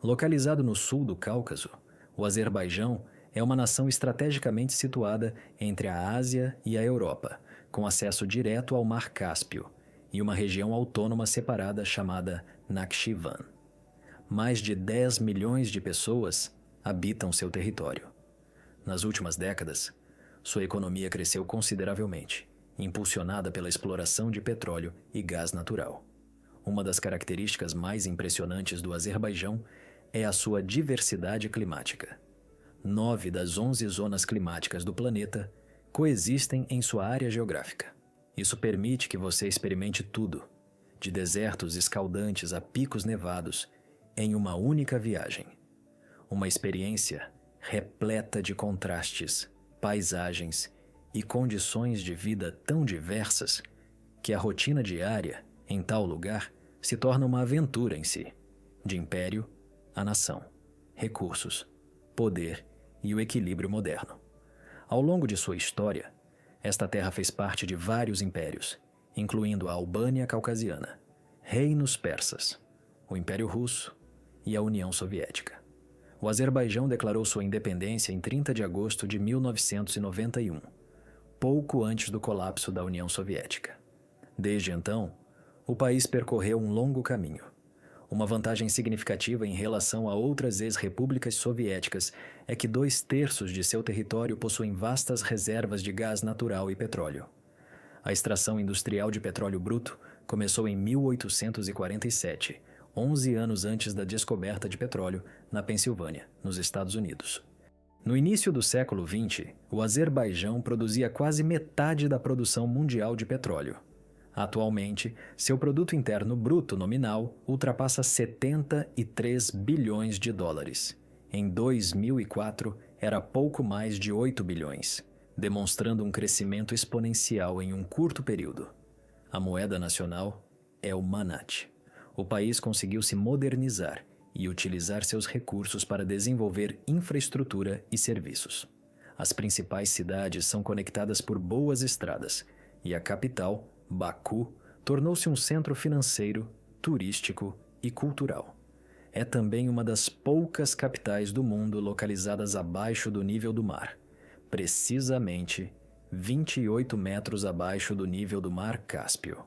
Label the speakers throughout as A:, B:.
A: Localizado no sul do Cáucaso, o Azerbaijão é uma nação estrategicamente situada entre a Ásia e a Europa, com acesso direto ao Mar Cáspio e uma região autônoma separada chamada Nakhchivan. Mais de 10 milhões de pessoas habitam seu território. Nas últimas décadas, sua economia cresceu consideravelmente, impulsionada pela exploração de petróleo e gás natural. Uma das características mais impressionantes do Azerbaijão é a sua diversidade climática. 9 das 11 zonas climáticas do planeta coexistem em sua área geográfica. Isso permite que você experimente tudo, de desertos escaldantes a picos nevados, em uma única viagem. Uma experiência repleta de contrastes, paisagens e condições de vida tão diversas que a rotina diária, em tal lugar, se torna uma aventura em si, de império a nação, recursos, poder e o equilíbrio moderno. Ao longo de sua história, esta terra fez parte de vários impérios, incluindo a Albânia Caucasiana, reinos persas, o Império Russo e a União Soviética. O Azerbaijão declarou sua independência em 30 de agosto de 1991, pouco antes do colapso da União Soviética. Desde então, o país percorreu um longo caminho. Uma vantagem significativa em relação a outras ex-repúblicas soviéticas é que 2/3 de seu território possuem vastas reservas de gás natural e petróleo. A extração industrial de petróleo bruto começou em 1847, 11 anos antes da descoberta de petróleo na Pensilvânia, nos Estados Unidos. No início do século XX, o Azerbaijão produzia quase metade da produção mundial de petróleo. Atualmente, seu produto interno bruto nominal ultrapassa 73 bilhões de dólares. Em 2004, era pouco mais de 8 bilhões, demonstrando um crescimento exponencial em um curto período. A moeda nacional é o manat. O país conseguiu se modernizar e utilizar seus recursos para desenvolver infraestrutura e serviços. As principais cidades são conectadas por boas estradas e a capital, Baku, tornou-se um centro financeiro, turístico e cultural. É também uma das poucas capitais do mundo localizadas abaixo do nível do mar, precisamente 28 metros abaixo do nível do Mar Cáspio.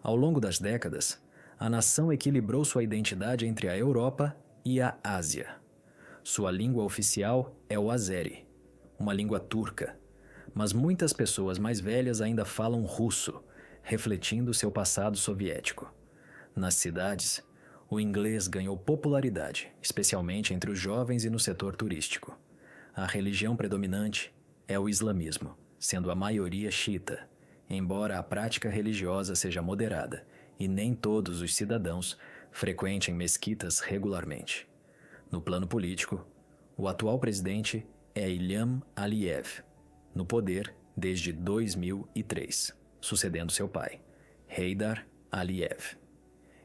A: Ao longo das décadas, a nação equilibrou sua identidade entre a Europa e a Ásia. Sua língua oficial é o azeri, uma língua turca, mas muitas pessoas mais velhas ainda falam russo, refletindo seu passado soviético. Nas cidades, o inglês ganhou popularidade, especialmente entre os jovens e no setor turístico. A religião predominante é o islamismo, sendo a maioria xiita, embora a prática religiosa seja moderada e nem todos os cidadãos frequentem mesquitas regularmente. No plano político, o atual presidente é Ilham Aliyev, no poder desde 2003. Sucedendo seu pai, Heydar Aliyev.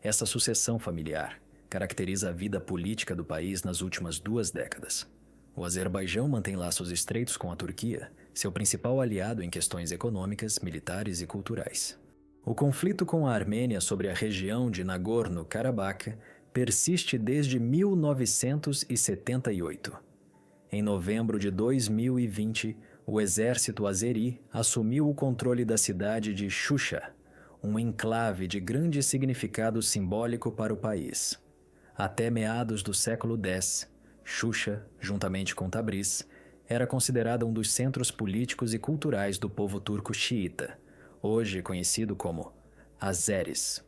A: Essa sucessão familiar caracteriza a vida política do país nas últimas 2 décadas. O Azerbaijão mantém laços estreitos com a Turquia, seu principal aliado em questões econômicas, militares e culturais. O conflito com a Armênia sobre a região de Nagorno-Karabakh persiste desde 1978. Em novembro de 2020, o exército azeri assumiu o controle da cidade de Shusha, um enclave de grande significado simbólico para o país. Até meados do século X, Shusha, juntamente com Tabriz, era considerada um dos centros políticos e culturais do povo turco xiita, hoje conhecido como Azeris.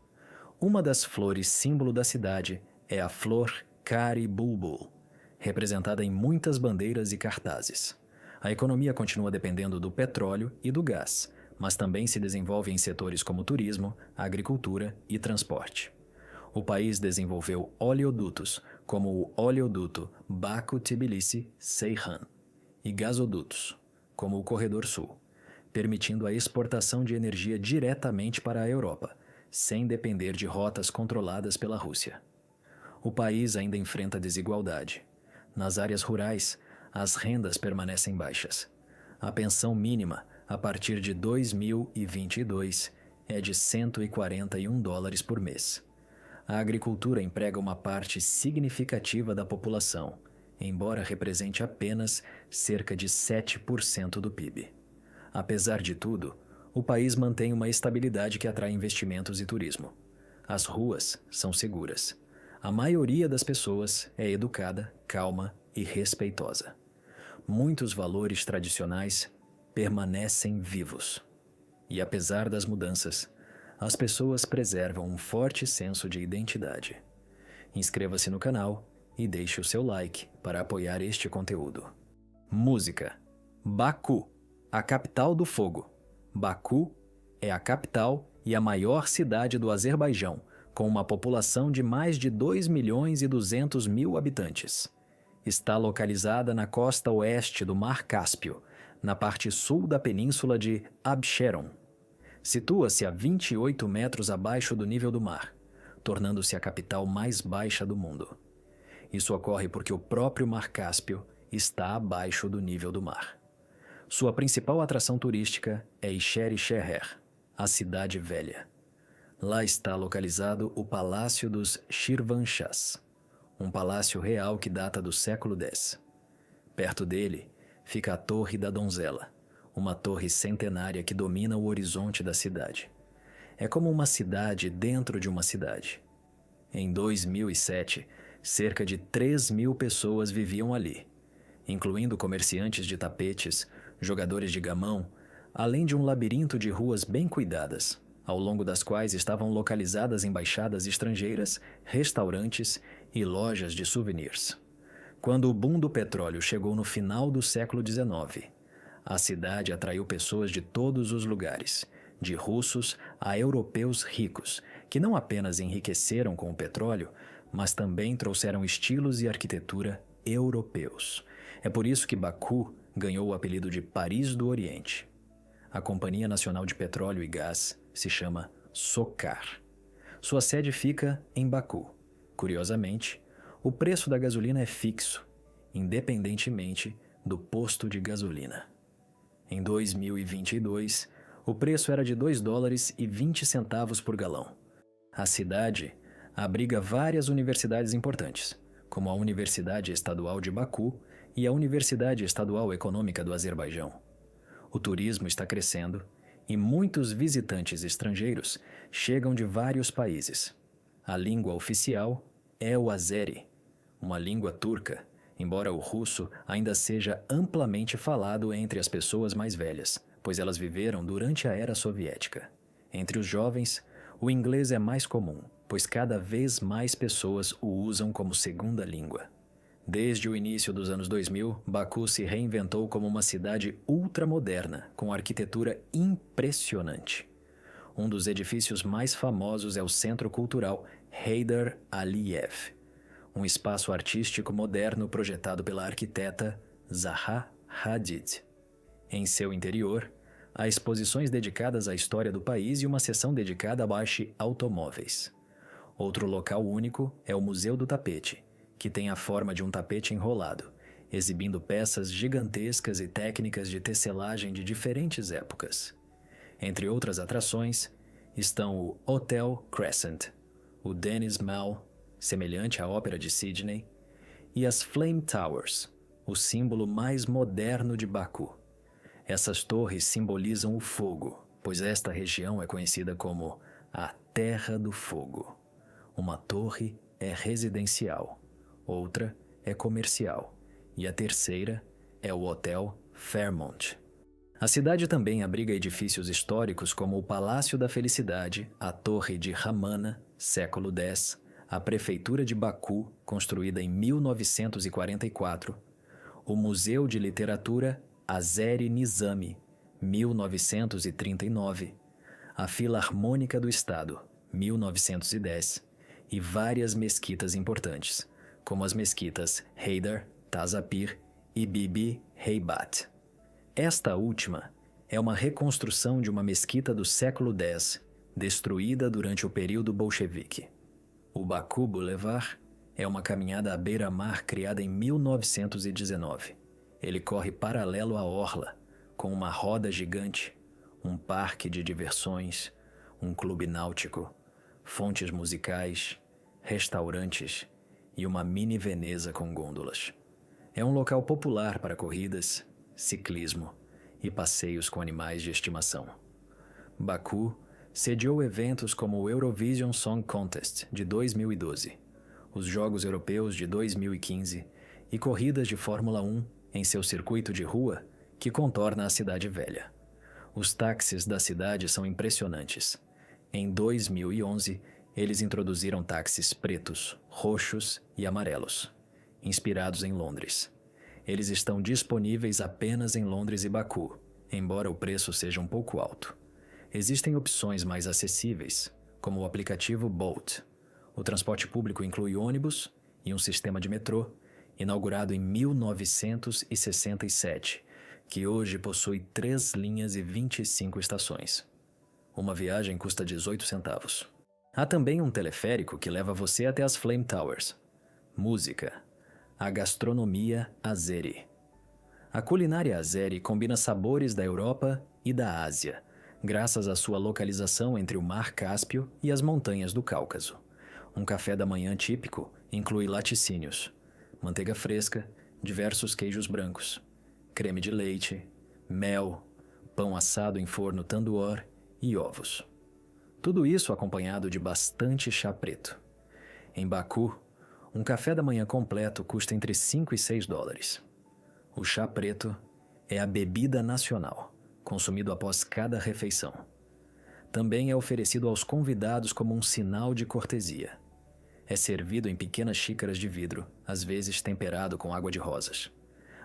A: Uma das flores símbolo da cidade é a flor Kari Bulbul, representada em muitas bandeiras e cartazes. A economia continua dependendo do petróleo e do gás, mas também se desenvolve em setores como turismo, agricultura e transporte. O país desenvolveu oleodutos, como o oleoduto Baku-Tbilisi-Ceyhan, e gasodutos, como o Corredor Sul, permitindo a exportação de energia diretamente para a Europa, sem depender de rotas controladas pela Rússia. O país ainda enfrenta desigualdade. Nas áreas rurais, as rendas permanecem baixas. A pensão mínima, a partir de 2022, é de $141 por mês. A agricultura emprega uma parte significativa da população, embora represente apenas cerca de 7% do PIB. Apesar de tudo, o país mantém uma estabilidade que atrai investimentos e turismo. As ruas são seguras. A maioria das pessoas é educada, calma e respeitosa. Muitos valores tradicionais permanecem vivos. E apesar das mudanças, as pessoas preservam um forte senso de identidade. Inscreva-se no canal e deixe o seu like para apoiar este conteúdo. Música. Baku, a capital do fogo. Baku é a capital e a maior cidade do Azerbaijão, com uma população de mais de 2.200.000 habitantes. Está localizada na costa oeste do Mar Cáspio, na parte sul da península de Absheron. Situa-se a 28 metros abaixo do nível do mar, tornando-se a capital mais baixa do mundo. Isso ocorre porque o próprio Mar Cáspio está abaixo do nível do mar. Sua principal atração turística é Isheri-Sheher, a Cidade Velha. Lá está localizado o Palácio dos Shirvanshahs, um palácio real que data do século X. Perto dele fica a Torre da Donzela, uma torre centenária que domina o horizonte da cidade. É como uma cidade dentro de uma cidade. Em 2007, cerca de 3.000 pessoas viviam ali, incluindo comerciantes de tapetes, jogadores de gamão, além de um labirinto de ruas bem cuidadas, ao longo das quais estavam localizadas embaixadas estrangeiras, restaurantes e lojas de souvenirs. Quando o boom do petróleo chegou no final do século XIX, a cidade atraiu pessoas de todos os lugares, de russos a europeus ricos, que não apenas enriqueceram com o petróleo, mas também trouxeram estilos e arquitetura europeus. É por isso que Baku ganhou o apelido de Paris do Oriente. A Companhia Nacional de Petróleo e Gás se chama SOCAR. Sua sede fica em Baku. Curiosamente, o preço da gasolina é fixo, independentemente do posto de gasolina. Em 2022, o preço era de $2,20 por galão. A cidade abriga várias universidades importantes, como a Universidade Estadual de Baku e a Universidade Estadual Econômica do Azerbaijão. O turismo está crescendo e muitos visitantes estrangeiros chegam de vários países. A língua oficial é o azeri, uma língua turca, embora o russo ainda seja amplamente falado entre as pessoas mais velhas, pois elas viveram durante a era soviética. Entre os jovens, o inglês é mais comum, pois cada vez mais pessoas o usam como segunda língua. Desde o início dos anos 2000, Baku se reinventou como uma cidade ultramoderna, com arquitetura impressionante. Um dos edifícios mais famosos é o Centro Cultural Heydar Aliyev, um espaço artístico moderno projetado pela arquiteta Zaha Hadid. Em seu interior, há exposições dedicadas à história do país e uma seção dedicada a baixe automóveis. Outro local único é o Museu do Tapete, que tem a forma de um tapete enrolado, exibindo peças gigantescas e técnicas de tecelagem de diferentes épocas. Entre outras atrações, estão o Hotel Crescent, o Dennis Mall, semelhante à Ópera de Sydney, e as Flame Towers, o símbolo mais moderno de Baku. Essas torres simbolizam o fogo, pois esta região é conhecida como a Terra do Fogo. Uma torre é residencial, outra é comercial e a terceira é o Hotel Fairmont. A cidade também abriga edifícios históricos como o Palácio da Felicidade, a Torre de Ramana, século X, a Prefeitura de Baku, construída em 1944, o Museu de Literatura Azeri Nizami, 1939, a Filarmônica do Estado, 1910, e várias mesquitas importantes, como as mesquitas Heydar, Tazapir e Bibi Heibat. Esta última é uma reconstrução de uma mesquita do século X, destruída durante o período bolchevique. O Baku Boulevard é uma caminhada à beira-mar criada em 1919. Ele corre paralelo à orla, com uma roda gigante, um parque de diversões, um clube náutico, fontes musicais restaurantes e uma mini Veneza com gôndolas. É um local popular para corridas, ciclismo e passeios com animais de estimação. Baku sediou eventos como o Eurovision Song Contest de 2012, os Jogos Europeus de 2015 e corridas de Fórmula 1 em seu circuito de rua que contorna a cidade velha. Os táxis da cidade são impressionantes. Em 2011, eles introduziram táxis pretos, roxos e amarelos, inspirados em Londres. Eles estão disponíveis apenas em Londres e Baku, embora o preço seja um pouco alto. Existem opções mais acessíveis, como o aplicativo Bolt. O transporte público inclui ônibus e um sistema de metrô, inaugurado em 1967, que hoje possui 3 linhas e 25 estações. Uma viagem custa 18 centavos. Há também um teleférico que leva você até as Flame Towers. Música. A gastronomia azeri. A culinária azeri combina sabores da Europa e da Ásia, graças à sua localização entre o Mar Cáspio e as montanhas do Cáucaso. Um café da manhã típico inclui laticínios, manteiga fresca, diversos queijos brancos, creme de leite, mel, pão assado em forno tandoor e ovos. Tudo isso acompanhado de bastante chá preto. Em Baku, um café da manhã completo custa entre 5 e 6 dólares. O chá preto é a bebida nacional, consumido após cada refeição. Também é oferecido aos convidados como um sinal de cortesia. É servido em pequenas xícaras de vidro, às vezes temperado com água de rosas.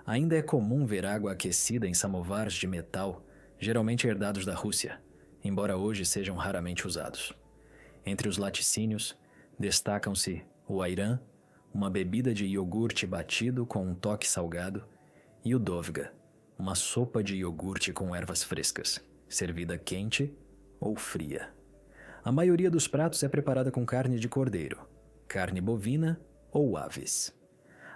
A: Ainda é comum ver água aquecida em samovars de metal, geralmente herdados da Rússia, embora hoje sejam raramente usados. Entre os laticínios, destacam-se o ayran, uma bebida de iogurte batido com um toque salgado, e o dovga, uma sopa de iogurte com ervas frescas, servida quente ou fria. A maioria dos pratos é preparada com carne de cordeiro, carne bovina ou aves.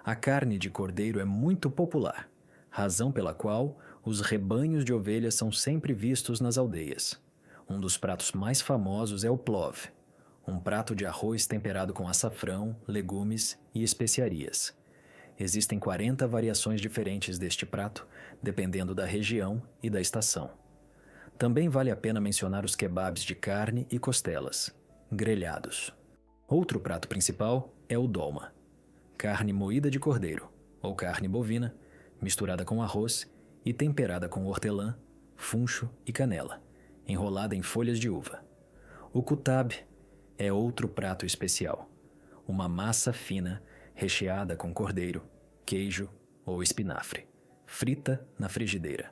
A: A carne de cordeiro é muito popular, razão pela qual os rebanhos de ovelhas são sempre vistos nas aldeias. Um dos pratos mais famosos é o plov, um prato de arroz temperado com açafrão, legumes e especiarias. Existem 40 variações diferentes deste prato, dependendo da região e da estação. Também vale a pena mencionar os kebabs de carne e costelas, grelhados. Outro prato principal é o dolma, carne moída de cordeiro, ou carne bovina, misturada com arroz e temperada com hortelã, funcho e canela, enrolada em folhas de uva. O kutab é outro prato especial, uma massa fina recheada com cordeiro, queijo ou espinafre, frita na frigideira.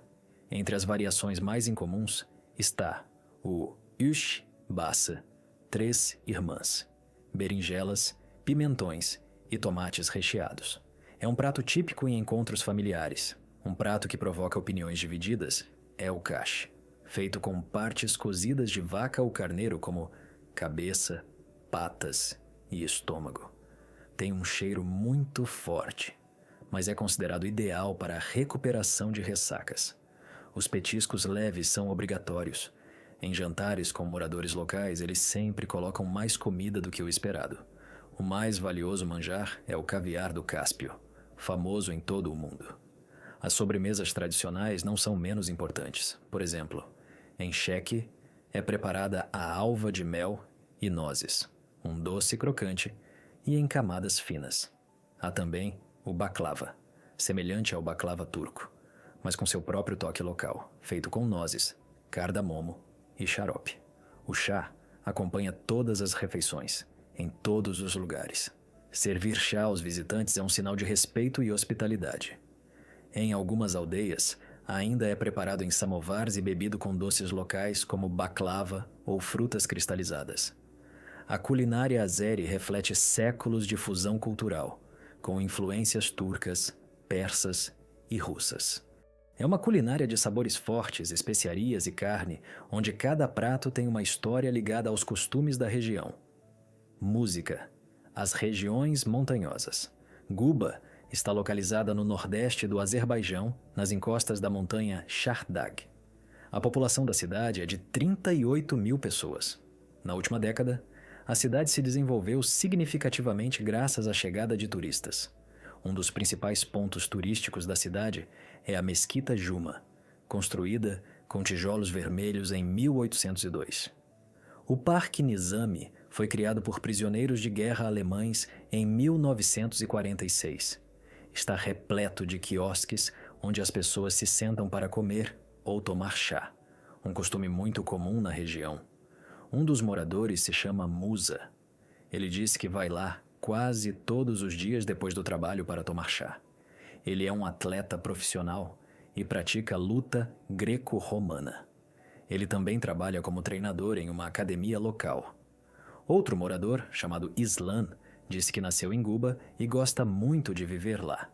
A: Entre as variações mais incomuns está o ush bassa, 3 irmãs, berinjelas, pimentões e tomates recheados. É um prato típico em encontros familiares. Um prato que provoca opiniões divididas é o kash, feito com partes cozidas de vaca ou carneiro como cabeça, patas e estômago. Tem um cheiro muito forte, mas é considerado ideal para a recuperação de ressacas. Os petiscos leves são obrigatórios. Em jantares com moradores locais, eles sempre colocam mais comida do que o esperado. O mais valioso manjar é o caviar do Cáspio, famoso em todo o mundo. As sobremesas tradicionais não são menos importantes. Por exemplo, em Cheque é preparada a alva de mel e nozes, um doce crocante e em camadas finas. Há também o baklava, semelhante ao baklava turco, mas com seu próprio toque local, feito com nozes, cardamomo e xarope. O chá acompanha todas as refeições, em todos os lugares. Servir chá aos visitantes é um sinal de respeito e hospitalidade. Em algumas aldeias, ainda é preparado em samovars e bebido com doces locais como baklava ou frutas cristalizadas. A culinária azeri reflete séculos de fusão cultural, com influências turcas, persas e russas. É uma culinária de sabores fortes, especiarias e carne, onde cada prato tem uma história ligada aos costumes da região. Música. As regiões montanhosas. Guba está localizada no nordeste do Azerbaijão, nas encostas da montanha Shahdag. A população da cidade é de 38 mil pessoas. Na última década, A cidade se desenvolveu significativamente graças à chegada de turistas. Um dos principais pontos turísticos da cidade é a Mesquita Juma, construída com tijolos vermelhos em 1802. O Parque Nizami foi criado por prisioneiros de guerra alemães em 1946. Está repleto de quiosques onde as pessoas se sentam para comer ou tomar chá, um costume muito comum na região. Um dos moradores se chama Musa. Ele disse que vai lá quase todos os dias depois do trabalho para tomar chá. Ele é um atleta profissional e pratica luta greco-romana. Ele também trabalha como treinador em uma academia local. Outro morador, chamado Islan, disse que nasceu em Guba e gosta muito de viver lá.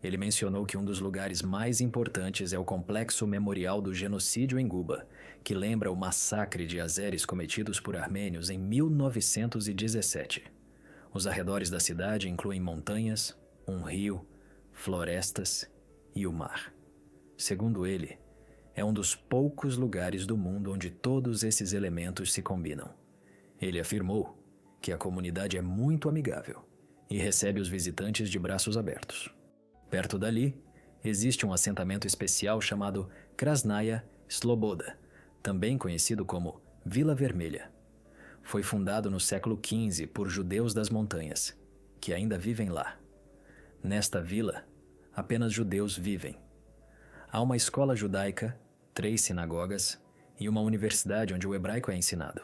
A: Ele mencionou que um dos lugares mais importantes é o Complexo Memorial do Genocídio em Guba, que lembra o massacre de azeres cometidos por armênios em 1917. Os arredores da cidade incluem montanhas, um rio, florestas e o mar. Segundo ele, é um dos poucos lugares do mundo onde todos esses elementos se combinam. Ele afirmou que a comunidade é muito amigável e recebe os visitantes de braços abertos. Perto dali, existe um assentamento especial chamado Krasnaya Sloboda, também conhecido como Vila Vermelha. Foi fundado no século XV por judeus das montanhas, que ainda vivem lá. Nesta vila, apenas judeus vivem. Há uma escola judaica, 3 sinagogas e uma universidade onde o hebraico é ensinado.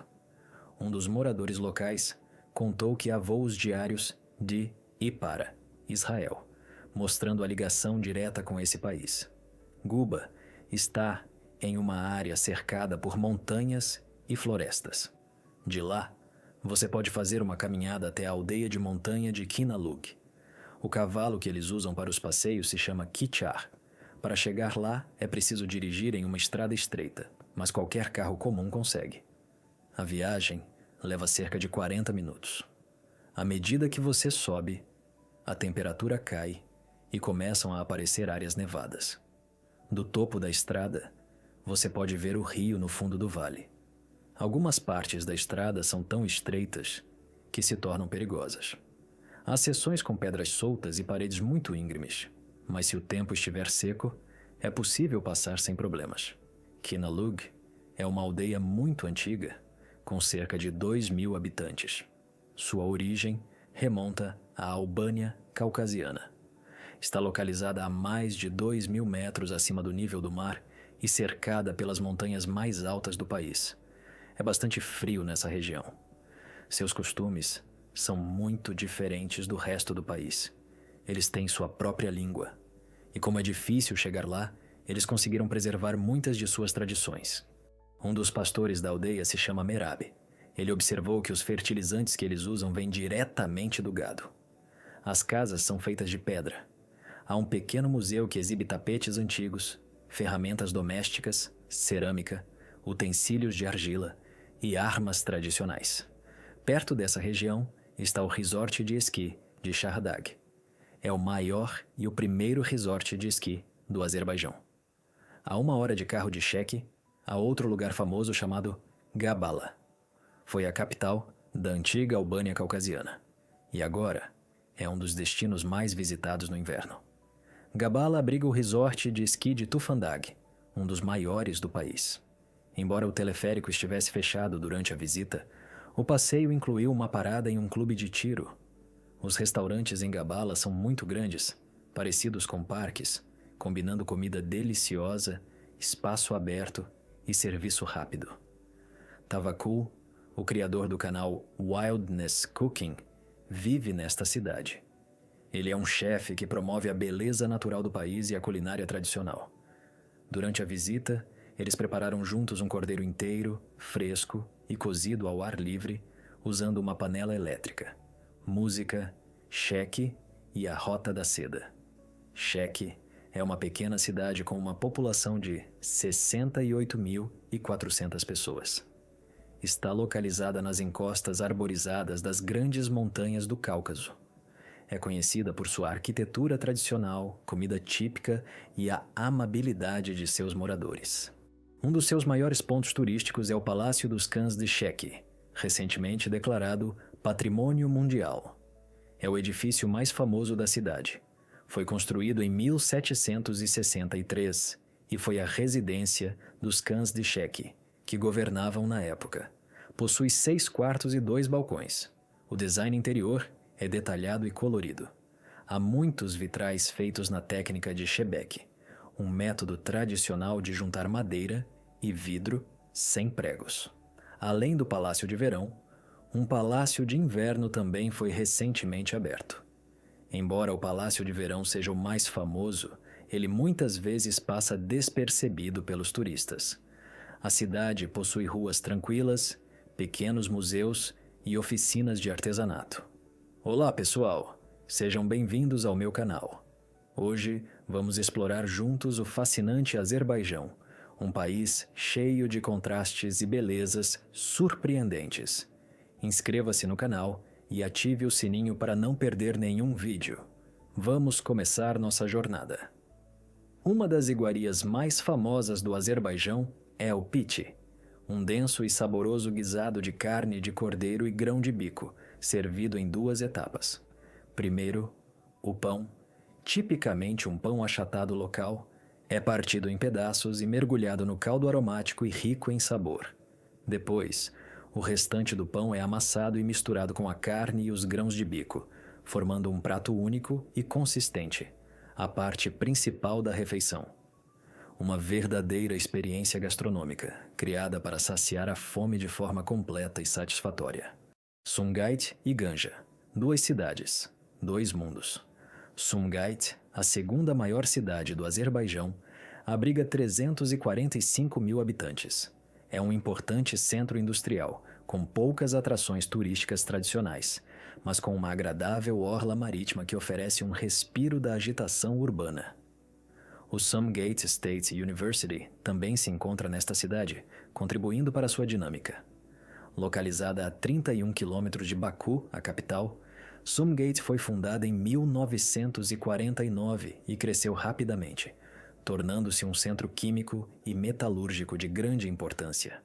A: Um dos moradores locais contou que há voos diários de e para Israel, mostrando a ligação direta com esse país. Guba está em uma área cercada por montanhas e florestas. De lá, você pode fazer uma caminhada até a aldeia de montanha de Kinalug. O cavalo que eles usam para os passeios se chama Kichar. Para chegar lá, é preciso dirigir em uma estrada estreita, mas qualquer carro comum consegue. A viagem leva cerca de 40 minutos. À medida que você sobe, a temperatura cai e começam a aparecer áreas nevadas. Do topo da estrada, você pode ver o rio no fundo do vale. Algumas partes da estrada são tão estreitas que se tornam perigosas. Há seções com pedras soltas e paredes muito íngremes, mas se o tempo estiver seco, é possível passar sem problemas. Kinalug é uma aldeia muito antiga, com cerca de 2.000 habitantes. Sua origem remonta à Albânia caucasiana. Está localizada a mais de 2.000 metros acima do nível do mar e cercada pelas montanhas mais altas do país. É bastante frio nessa região. Seus costumes são muito diferentes do resto do país. Eles têm sua própria língua. E como é difícil chegar lá, eles conseguiram preservar muitas de suas tradições. Um dos pastores da aldeia se chama Merab. Ele observou que os fertilizantes que eles usam vêm diretamente do gado. As casas são feitas de pedra. Há um pequeno museu que exibe tapetes antigos, ferramentas domésticas, cerâmica, utensílios de argila e armas tradicionais. Perto dessa região está o resort de esqui de Shahdag. É o maior e o primeiro resort de esqui do Azerbaijão. A 1 hora de carro de Sheki, há outro lugar famoso chamado Gabala. Foi a capital da antiga Albânia caucasiana e agora é um dos destinos mais visitados no inverno. Gabala abriga o resort de esqui de Tufandag, um dos maiores do país. Embora o teleférico estivesse fechado durante a visita, o passeio incluiu uma parada em um clube de tiro. Os restaurantes em Gabala são muito grandes, parecidos com parques, combinando comida deliciosa, espaço aberto e serviço rápido. Tavakul, o criador do canal Wildness Cooking, vive nesta cidade. Ele é um chefe que promove a beleza natural do país e a culinária tradicional. Durante a visita, eles prepararam juntos um cordeiro inteiro, fresco e cozido ao ar livre, usando uma panela elétrica, música, Sheki e a Rota da Seda. Sheki é uma pequena cidade com uma população de 68.400 pessoas. Está localizada nas encostas arborizadas das grandes montanhas do Cáucaso. É conhecida por sua arquitetura tradicional, comida típica e a amabilidade de seus moradores. Um dos seus maiores pontos turísticos é o Palácio dos Cães de Sheki, recentemente declarado Patrimônio Mundial. É o edifício mais famoso da cidade. Foi construído em 1763 e foi a residência dos Khans de Sheq, que governavam na época. Possui 6 quartos e 2 balcões. O design interior é detalhado e colorido. Há muitos vitrais feitos na técnica de Shebeck, um método tradicional de juntar madeira e vidro sem pregos. Além do Palácio de Verão, um palácio de inverno também foi recentemente aberto. Embora o Palácio de Verão seja o mais famoso, ele muitas vezes passa despercebido pelos turistas. A cidade possui ruas tranquilas, pequenos museus e oficinas de artesanato. Olá, pessoal! Sejam bem-vindos ao meu canal. Hoje vamos explorar juntos o fascinante Azerbaijão, um país cheio de contrastes e belezas surpreendentes. Inscreva-se no canal e ative o sininho para não perder nenhum vídeo. Vamos começar nossa jornada. Uma das iguarias mais famosas do Azerbaijão é o piti, um denso e saboroso guisado de carne de cordeiro e grão de bico, servido em 2 etapas. Primeiro, o pão, tipicamente um pão achatado local, é partido em pedaços e mergulhado no caldo aromático e rico em sabor. Depois, o restante do pão é amassado e misturado com a carne e os grãos de bico, formando um prato único e consistente, a parte principal da refeição. Uma verdadeira experiência gastronômica, criada para saciar a fome de forma completa e satisfatória. Sumgait e Ganja, 2 cidades, 2 mundos. Sumgait, a segunda maior cidade do Azerbaijão, abriga 345 mil habitantes. É um importante centro industrial, com poucas atrações turísticas tradicionais, mas com uma agradável orla marítima que oferece um respiro da agitação urbana. O Sumgait State University também se encontra nesta cidade, contribuindo para sua dinâmica. Localizada a 31 quilômetros de Baku, a capital, Sumgait foi fundada em 1949 e cresceu rapidamente, tornando-se um centro químico e metalúrgico de grande importância.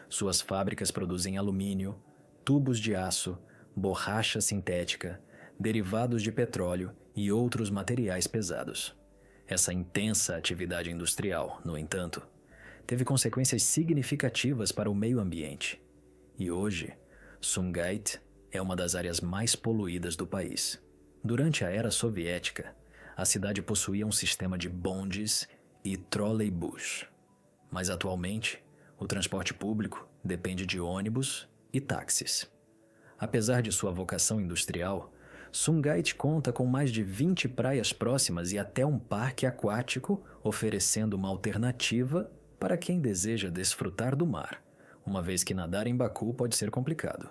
A: Suas fábricas produzem alumínio, tubos de aço, borracha sintética, derivados de petróleo e outros materiais pesados. Essa intensa atividade industrial, no entanto, teve consequências significativas para o meio ambiente. E hoje, Sumgait é uma das áreas mais poluídas do país. Durante a era soviética, a cidade possuía um sistema de bondes e trolleybus. Mas atualmente, o transporte público depende de ônibus e táxis. Apesar de sua vocação industrial, Sumgait conta com mais de 20 praias próximas e até um parque aquático, oferecendo uma alternativa para quem deseja desfrutar do mar, uma vez que nadar em Baku pode ser complicado.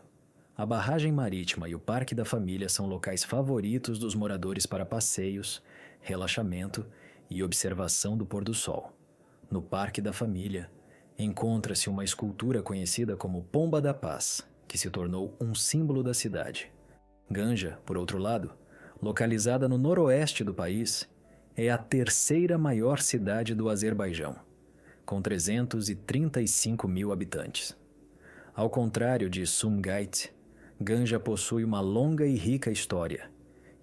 A: A barragem marítima e o Parque da Família são locais favoritos dos moradores para passeios, relaxamento e observação do pôr do sol. No Parque da Família, encontra-se uma escultura conhecida como Pomba da Paz, que se tornou um símbolo da cidade. Ganja, por outro lado, localizada no noroeste do país, é a 3ª maior cidade do Azerbaijão, com 335 mil habitantes. Ao contrário de Sumgait, Ganja possui uma longa e rica história,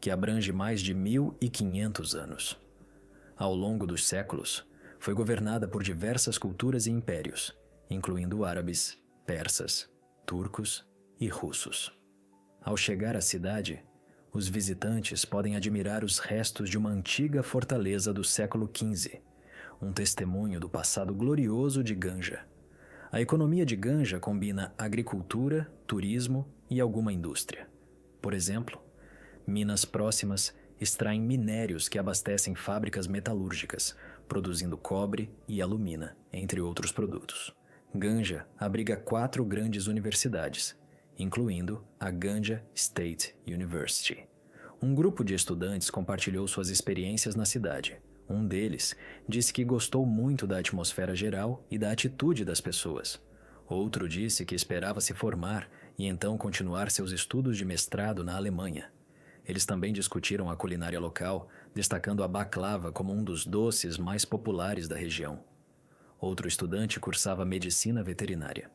A: que abrange mais de 1.500 anos. Ao longo dos séculos, foi governada por diversas culturas e impérios, incluindo árabes, persas, turcos e russos. Ao chegar à cidade, os visitantes podem admirar os restos de uma antiga fortaleza do século XV, um testemunho do passado glorioso de Ganja. A economia de Ganja combina agricultura, turismo e alguma indústria. Por exemplo, minas próximas extraem minérios que abastecem fábricas metalúrgicas, produzindo cobre e alumina, entre outros produtos. Ganja abriga 4 grandes universidades, incluindo a Ganja State University. Um grupo de estudantes compartilhou suas experiências na cidade. Um deles disse que gostou muito da atmosfera geral e da atitude das pessoas. Outro disse que esperava se formar e então continuar seus estudos de mestrado na Alemanha. Eles também discutiram a culinária local, destacando a baklava como um dos doces mais populares da região. Outro estudante cursava medicina veterinária.